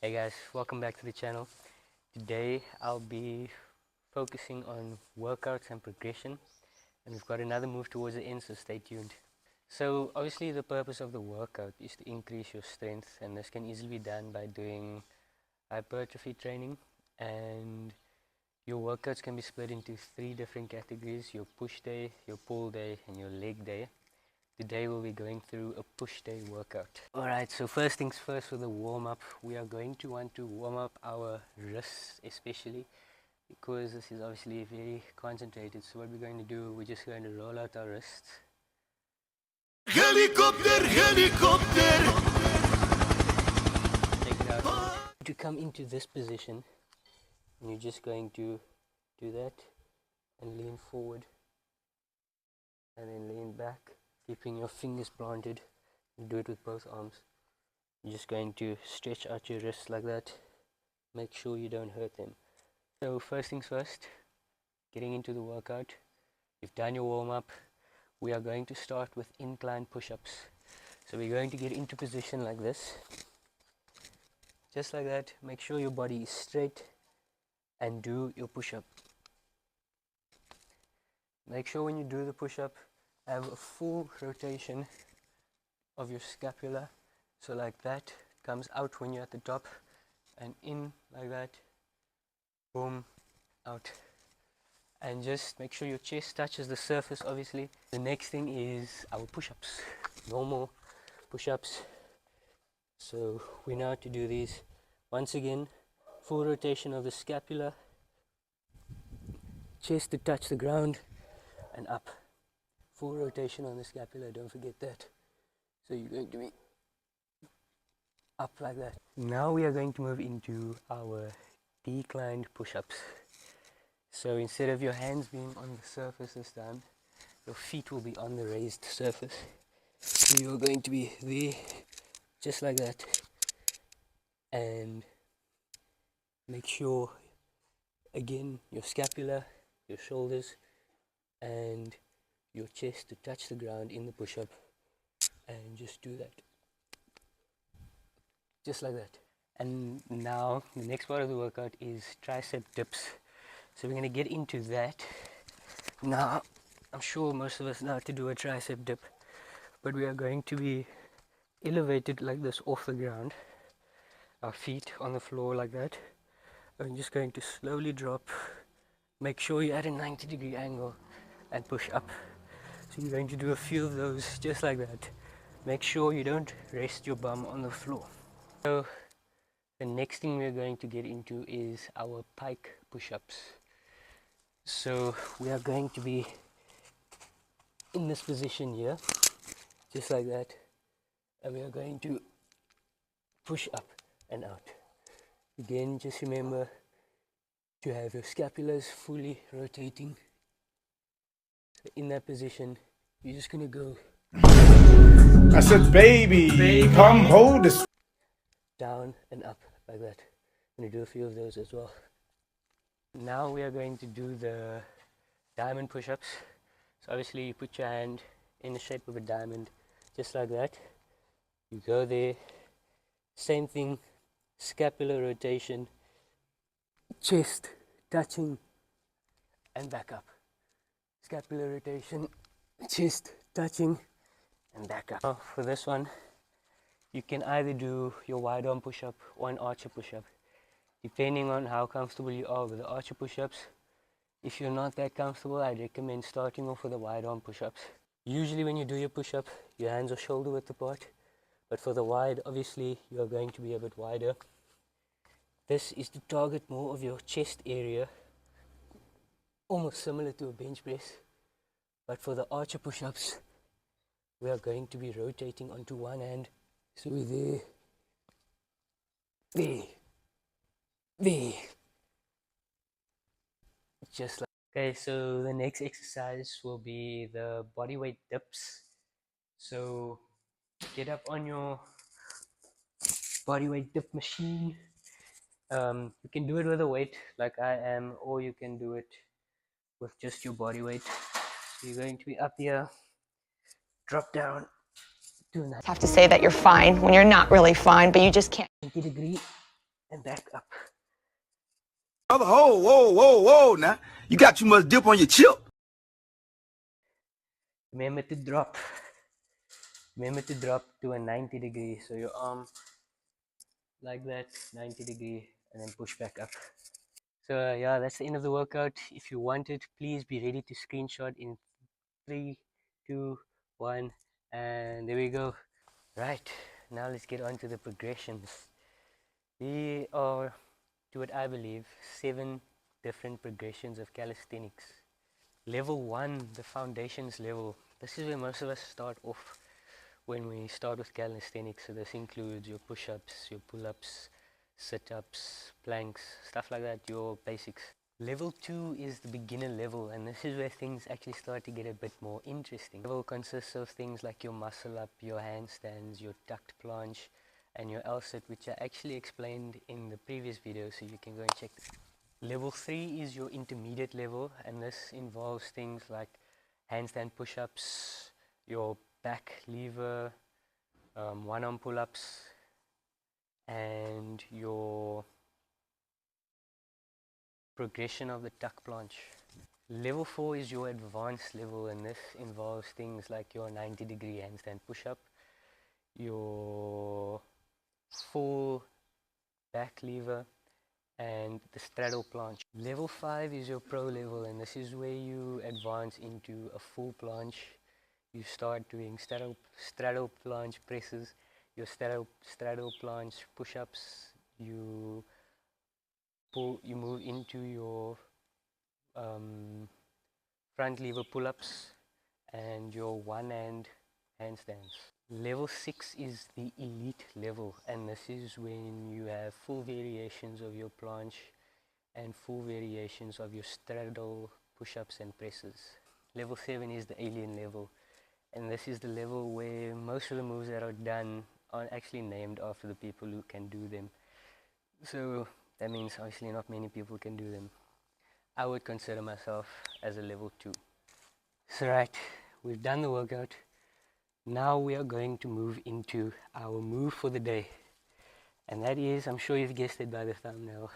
Hey guys, welcome back to the channel. Today I'll be focusing on workouts and progression, and we've got another move towards the end, so stay tuned. So obviously the purpose of the workout is to increase your strength, and this can easily be done by doing hypertrophy training, and your workouts can be split into 3 different categories: your push day, your pull day, and your leg day. Today we'll be going through a push day workout. Alright, so first things first, for the warm up, we are going to want to warm up our wrists especially, because this is obviously very concentrated. So what we're going to do, we're just going to roll out our wrists. Helicopter, helicopter. Take it out. To come into this position, and you're just going to do that and lean forward and then lean back, keeping your fingers planted. You do it with both arms. You're just going to stretch out your wrists like that. Make sure you don't hurt them. So first things first, getting into the workout. You've done your warm-up. We are going to start with incline push-ups. So we're going to get into position like this. Just like that. Make sure your body is straight and do your push-up. Make sure when you do the push-up, have a full rotation of your scapula. So like that, comes out when you're at the top and in like that, boom, out. And just make sure your chest touches the surface, obviously. The next thing is our push-ups, normal push-ups. So we know how to do these. Once again, full rotation of the scapula, chest to touch the ground and up. Full rotation on the scapula, don't forget that. So you're going to be up like that. Now we are going to move into our declined push-ups. So instead of your hands being on the surface this time, your feet will be on the raised surface. So you're going to be there, just like that. And make sure, again, your scapula, your shoulders, and your chest to touch the ground in the push-up, and just do that, just like that. And now the next part of the workout is tricep dips. So we're going to get into that. Now I'm sure most of us know how to do a tricep dip, but we are going to be elevated like this off the ground, our feet on the floor like that. I'm just going to slowly drop. Make sure you're at a 90-degree angle and push up. So you're going to do a few of those just like that. Make sure you don't rest your bum on the floor. So the next thing we're going to get into is our pike push-ups. So we are going to be in this position here, just like that. And we are going to push up and out. Again, just remember to have your scapulas fully rotating. In that position, you're just gonna go. I said, baby, come hold this. Down and up like that. I'm gonna do a few of those as well. Now we are going to do the diamond push-ups. So obviously you put your hand in the shape of a diamond, just like that. You go there. Same thing, scapular rotation, chest touching, and back up. Scapular rotation, chest touching, and back up. Now for this one, you can either do your wide arm push-up or an archer push-up, depending on how comfortable you are with the archer push-ups. If you're not that comfortable, I'd recommend starting off with the wide arm push-ups. Usually when you do your push-up, your hands are shoulder width apart, but for the wide, obviously you are going to be a bit wider. This is to target more of your chest area, almost similar to a bench press. But for the archer push-ups, we are going to be rotating onto one hand. So we're there, just like. Okay, so the next exercise will be the body weight dips. So get up on your body weight dip machine. You can do it with a weight like I am, or you can do it with just your body weight. So you're going to be up here, drop down, do that. Have to say that you're fine when you're not really fine, but you just can't. 90-degree and back up. Brother, whoa, now. You got too much dip on your chip. Remember to drop. Remember to drop to a 90 degree. So your arm like that, 90 degree, and then push back up. So yeah, that's the end of the workout. If you want it, please be ready to screenshot in 3, 2, 1, and there we go. Right, now let's get on to the progressions. There are, to what I believe, 7 different progressions of calisthenics. Level 1, the foundations level. This is where most of us start off when we start with calisthenics. So this includes your push-ups, your pull-ups, sit-ups, planks, stuff like that, your basics. Level 2 is the beginner level, and this is where things actually start to get a bit more interesting. Level consists of things like your muscle up, your handstands, your tucked planche, and your L-sit, which I actually explained in the previous video, so you can go and check this. Level 3 is your intermediate level, and this involves things like handstand push-ups, your back lever, one-arm pull-ups, and your progression of the tuck planche. Level 4 is your advanced level, and this involves things like your 90 degree handstand push-up, your full back lever, and the straddle planche. Level 5 is your pro level, and this is where you advance into a full planche. You start doing straddle planche presses, your straddle planche push-ups, you move into your front lever pull-ups and your one-hand handstands. Level 6 is the elite level, and this is when you have full variations of your planche and full variations of your straddle push-ups and presses. Level 7 is the alien level, and this is the level where most of the moves that are done are actually named after the people who can do them. So that means obviously not many people can do them. I would consider myself as a level 2. So right, we've done the workout. Now we are going to move into our move for the day. And that is, I'm sure you've guessed it by the thumbnail,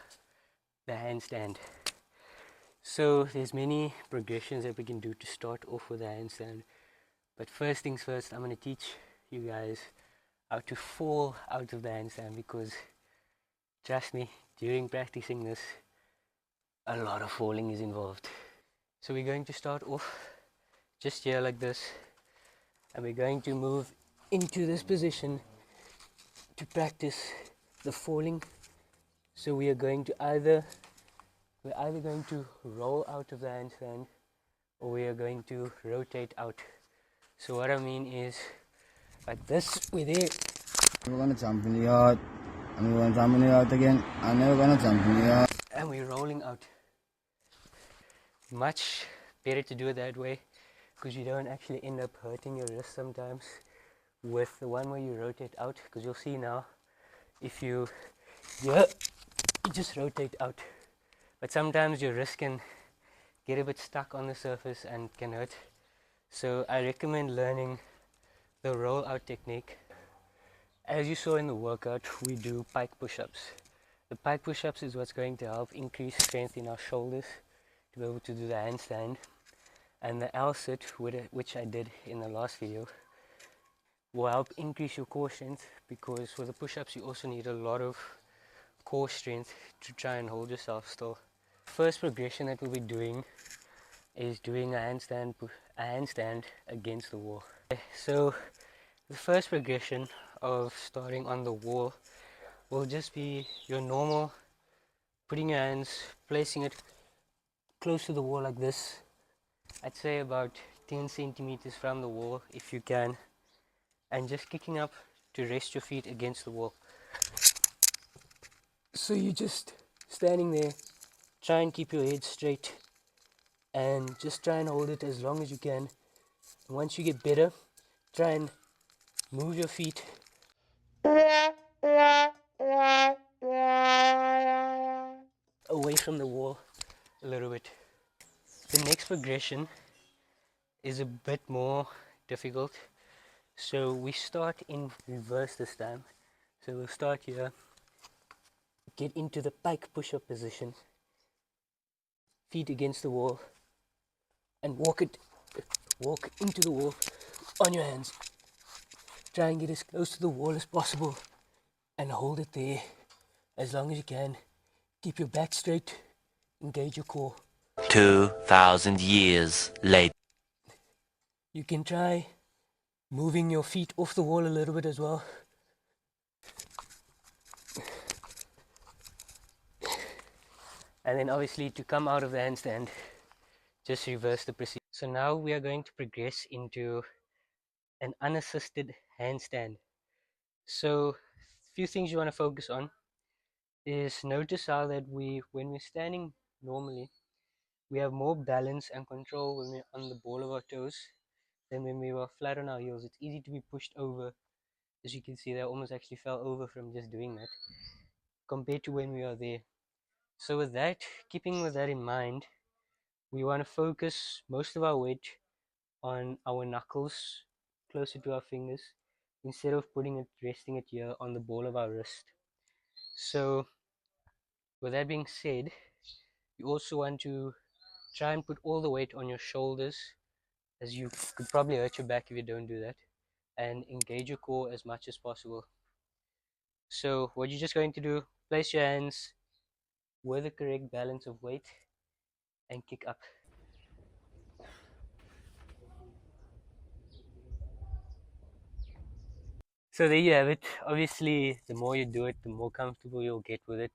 the handstand. So there's many progressions that we can do to start off with the handstand. But first things first, I'm going to teach you guys how to fall out of the handstand, because trust me, during practicing this, a lot of falling is involved. So we're going to start off just here like this, and we're going to move into this position to practice the falling. So we are going to we're either going to roll out of the handstand, or we are going to rotate out. So what I mean is, like this, we're there. We're gonna jump in the yard, and we're gonna jump in the yard again, and then we're gonna jump in the yard. And we're rolling out. Much better to do it that way, because you don't actually end up hurting your wrist sometimes with the one where you rotate out, because you'll see now, if you just rotate out, but sometimes your wrist can get a bit stuck on the surface and can hurt. So I recommend learning the roll out technique. As you saw in the workout, we do pike push-ups. The pike push-ups is what's going to help increase strength in our shoulders to be able to do the handstand. And the L-sit, which I did in the last video, will help increase your core strength, because for the push-ups you also need a lot of core strength to try and hold yourself still. First progression that we'll be doing is doing a handstand against the wall. So the first progression of starting on the wall will just be your normal putting your hands, placing it close to the wall like this. I'd say about 10 centimeters from the wall if you can, and just kicking up to rest your feet against the wall. So you're just standing there, try and keep your head straight, and just try and hold it as long as you can. Once you get better, try and move your feet away from the wall a little bit. The next progression is a bit more difficult, so we start in reverse this time. So we'll start here, get into the pike push-up position, feet against the wall, and walk into the wall on your hands. Try and get as close to the wall as possible and hold it there as long as you can. Keep your back straight, engage your core. 2,000 years later. You can try moving your feet off the wall a little bit as well. And then obviously to come out of the handstand, just reverse the procedure. So now we are going to progress into an unassisted handstand. So a few things you want to focus on is notice how that when we're standing normally, we have more balance and control when we're on the ball of our toes than when we were flat on our heels. It's easy to be pushed over. As you can see, they almost actually fell over from just doing that compared to when we are there. So with that, keeping with that in mind, we want to focus most of our weight on our knuckles closer to our fingers instead of resting it here on the ball of our wrist. So with that being said, you also want to try and put all the weight on your shoulders, as you could probably hurt your back if you don't do that, and engage your core as much as possible. So what you're just going to do, place your hands with the correct balance of weight and kick up. So there you have it. Obviously, the more you do it, the more comfortable you'll get with it.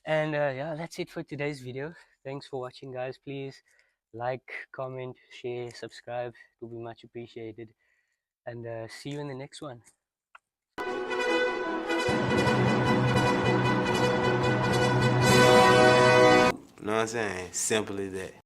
And yeah, that's it for today's video. Thanks for watching, guys. Please like, comment, share, subscribe. It will be much appreciated. And see you in the next one. You know what I'm saying? Simple as that.